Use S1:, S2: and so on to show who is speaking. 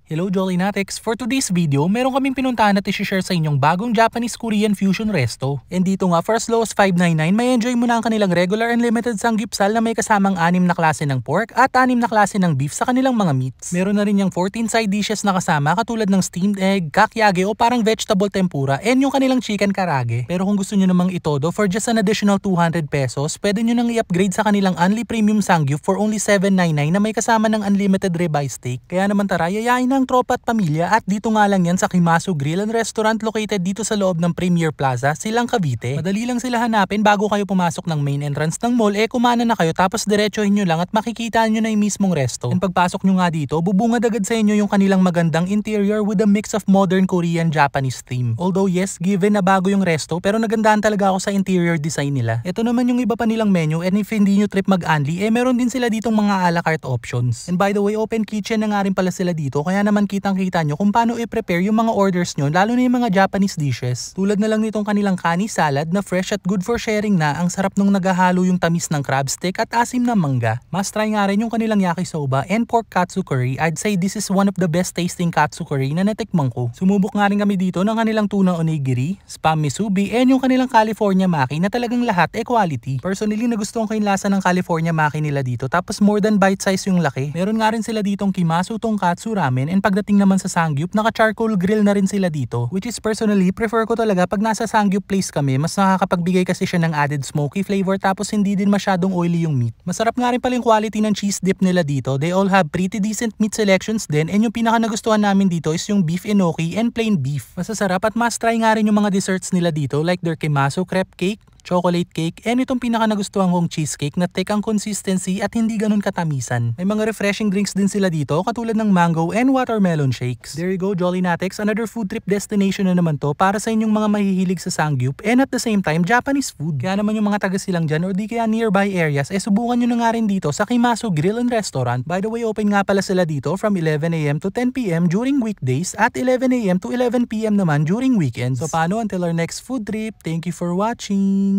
S1: Hello Jollinatics! For today's video, meron kaming pinuntahan at i-share sa inyong bagong Japanese-Korean fusion resto. And dito nga, for as low as 599, may enjoy mo na ang kanilang regular and limited sanggupsal na may kasamang 6 na klase ng pork at 6 na klase ng beef sa kanilang mga meats. Meron na rin yung 14 side dishes na kasama katulad ng steamed egg, kakyage o parang vegetable tempura and yung kanilang chicken karage. Pero kung gusto nyo namang itodo, for just an additional 200 pesos, pwede nyo nang i-upgrade sa kanilang Unli Premium Sangyup for only 799 na may kasama ng unlimited ribeye steak. Kaya naman tara, yayain ng tropa at pamilya at dito nga lang yan sa Kimasu Grill and Restaurant located dito sa loob ng Premier Plaza, Silang Cavite. Madali lang sila hanapin bago kayo pumasok ng main entrance ng mall, kumana na kayo tapos diretsohin nyo lang at makikita nyo na yung mismong resto. And pagpasok nyo nga dito, bubungad agad sa inyo yung kanilang magandang interior with a mix of modern Korean Japanese theme. Although yes, given na bago yung resto, pero nagandahan talaga ako sa interior design nila. Ito naman yung iba pa nilang menu and if hindi nyo trip mag-unli, meron din sila ditong mga a la carte options. And by the way, open kitchen na nga rin pala sila dito kaya naman kitang-kita nyo kung paano i-prepare yung mga orders nyo lalo na yung mga Japanese dishes. Tulad na lang nitong kanilang kani salad na fresh at good for sharing na ang sarap nung naghahalo yung tamis ng crab stick at asim na mangga. Must try nga rin yung kanilang yakisoba and pork katsu curry. I'd say this is one of the best tasting katsu curry na natikman ko. Sumubok nga rin kami dito ng kanilang tuna onigiri, spam misubi and yung kanilang California maki na talagang lahat quality. Personally nagustuhan ko yung lasa ng California maki nila dito tapos more than bite size yung laki. Meron nga rin sila ditong Kimasu tonkatsu ramen and pagdating naman sa sangyup, naka-charcoal grill na rin sila dito. Which is personally, prefer ko talaga pag nasa sangyup place kami, mas nakakapagbigay kasi siya ng added smoky flavor tapos hindi din masyadong oily yung meat. Masarap nga rin pala yung quality ng cheese dip nila dito. They all have pretty decent meat selections din and yung pinaka nagustuhan namin dito is yung beef enoki and plain beef. Masasarap at must try nga rin yung mga desserts nila dito like their Kimasu crepe cake, chocolate cake, and itong pinaka nagustuhan kong cheesecake na thick ang consistency at hindi ganun katamisan. May mga refreshing drinks din sila dito katulad ng mango and watermelon shakes. There you go Jollinatics, another food trip destination na naman to para sa inyong mga mahihilig sa sangyup and at the same time Japanese food. Kaya naman yung mga taga Silang dyan or di kaya nearby areas subukan nyo na nga rin dito sa Kimasu Grill and Restaurant. By the way, open nga pala sila dito from 11 AM to 10 PM during weekdays at 11 AM to 11 PM naman during weekends. So paano until our next food trip? Thank you for watching!